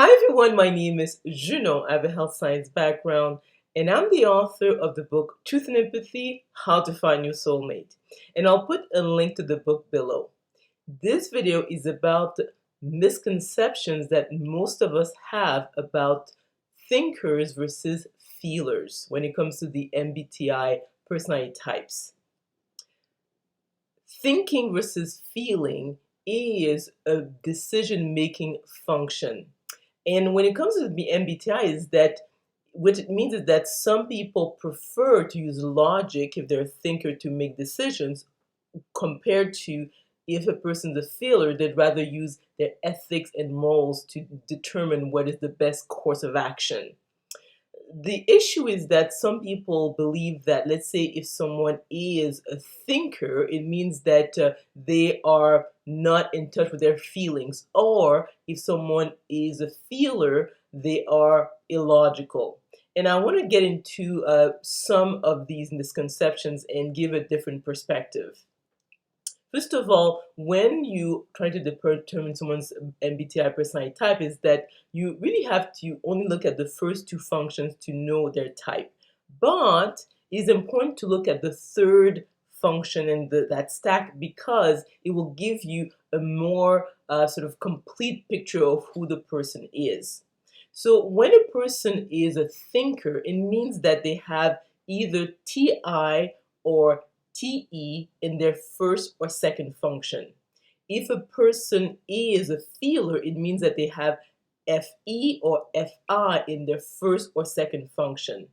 Hi everyone, my name is Junon. I have a health science background and I'm the author of the book Truth and Empathy, How to Find Your Soulmate. And I'll put a link to the book below. This video is about misconceptions that most of us have about thinkers versus feelers when it comes to the MBTI personality types. Thinking versus feeling is a decision-making function. And when it comes to the MBTI, is that what it means is that some people prefer to use logic if they're a thinker to make decisions, compared to if a person's a feeler, they'd rather use their ethics and morals to determine what is the best course of action. The issue is that some people believe that, let's say, if someone is a thinker, it means that they are not in touch with their feelings, or if someone is a feeler, they are illogical. And I want to get into some of these misconceptions and give a different perspective. First of all, when you try to determine someone's MBTI personality type, is that you really have to only look at the first two functions to know their type. But it's important to look at the third function in that stack, because it will give you a more sort of complete picture of who the person is. So when a person is a thinker, it means that they have either TI or TE in their first or second function. If a person is a feeler, it means that they have FE or FI in their first or second function.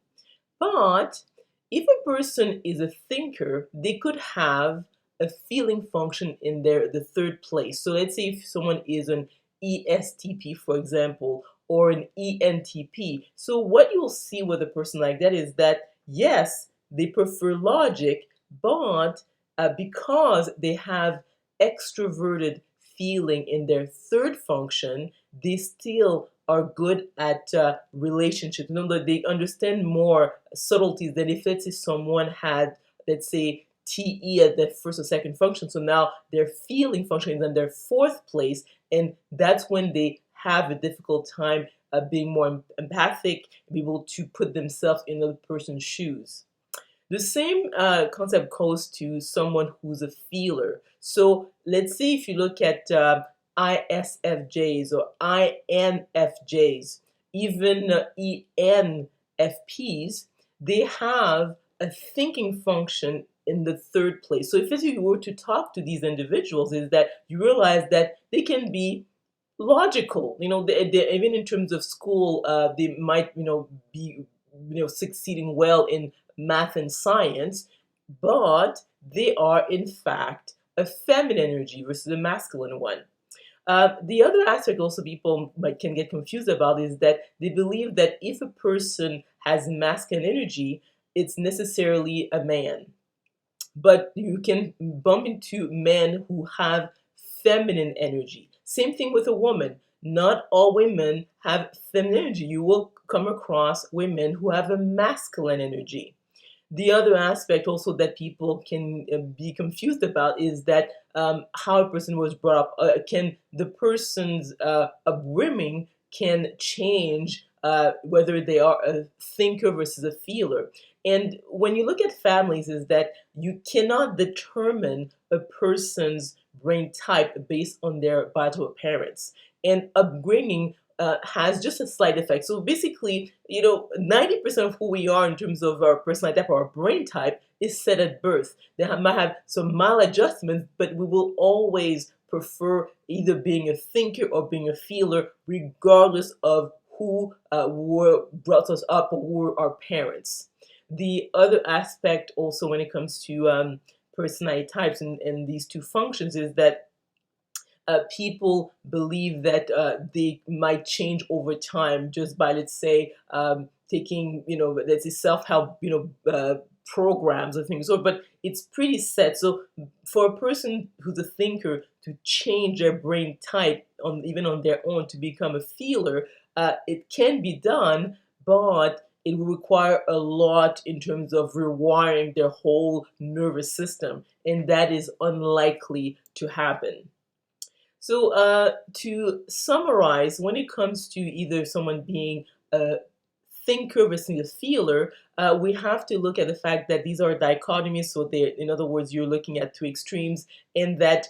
But if a person is a thinker, they could have a feeling function in the third place. So let's say if someone is an ESTP, for example, or an ENTP. So what you'll see with a person like that is that, yes, they prefer logic, but because they have extroverted feeling in their third function, they still are good at relationships. You know, that they understand more subtleties than if, let's say, someone had, let's say, TE at their first or second function. So now their feeling function is in their fourth place, and that's when they have a difficult time being more empathic, be able to put themselves in another person's shoes. The same concept goes to someone who's a feeler. So let's say if you look at ISFJs or INFJs, even ENFPs, they have a thinking function in the third place. So if you were to talk to these individuals, is that you realize that they can be logical. You know, even in terms of school, they might, be, succeeding well in math and science, but they are in fact a feminine energy versus a masculine one. The other aspect also people can get confused about is that they believe that if a person has masculine energy, it's necessarily a man. But you can bump into men who have feminine energy. Same thing with a woman. Not all women have feminine energy. You will come across women who have a masculine energy. The other aspect also that people can be confused about is that how a person was brought up. Can the person's upbringing can change whether they are a thinker versus a feeler. And when you look at families, is that you cannot determine a person's brain type based on their biological parents. And upbringing has just a slight effect. So basically, 90% of who we are in terms of our personality type or our brain type is set at birth. They might have some mild adjustments, but we will always prefer either being a thinker or being a feeler, regardless of who brought us up or who were our parents. The other aspect also when it comes to personality types and these two functions is that people believe that they might change over time just by, let's say, taking, let's say, self-help, programs or things. So, but it's pretty set. So for a person who's a thinker to change their brain type even on their own to become a feeler, it can be done, but it will require a lot in terms of rewiring their whole nervous system, and that is unlikely to happen. So, to summarize, when it comes to either someone being a thinker versus a feeler, we have to look at the fact that these are dichotomies. So, in other words, you're looking at two extremes, and that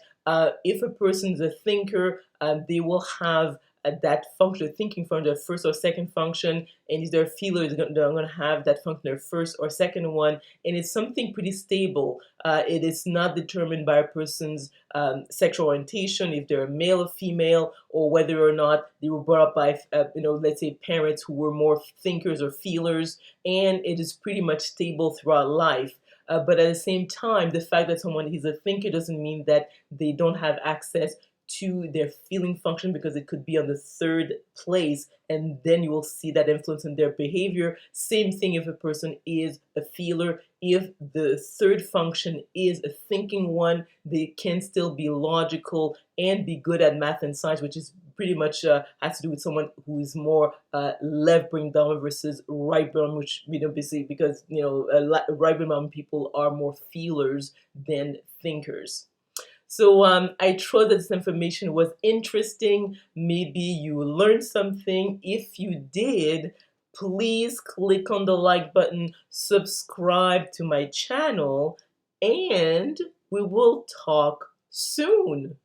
if a person's a thinker, they will have that function, thinking from their first or second function, and if they're a feeler, they're going to have that function, their first or second one, and it's something pretty stable. It is not determined by a person's sexual orientation, if they're a male or female, or whether or not they were brought up by, let's say parents who were more thinkers or feelers, and it is pretty much stable throughout life. But at the same time, the fact that someone is a thinker doesn't mean that they don't have access to their feeling function, because it could be on the third place, and then you will see that influence in their behavior. Same thing if a person is a feeler. If the third function is a thinking one, they can still be logical and be good at math and science, which is pretty much has to do with someone who is more left brain dominant versus right brain, which basically because right brain dominant people are more feelers than thinkers. So I trust that this information was interesting. Maybe you learned something. If you did, please click on the like button, subscribe to my channel, and we will talk soon.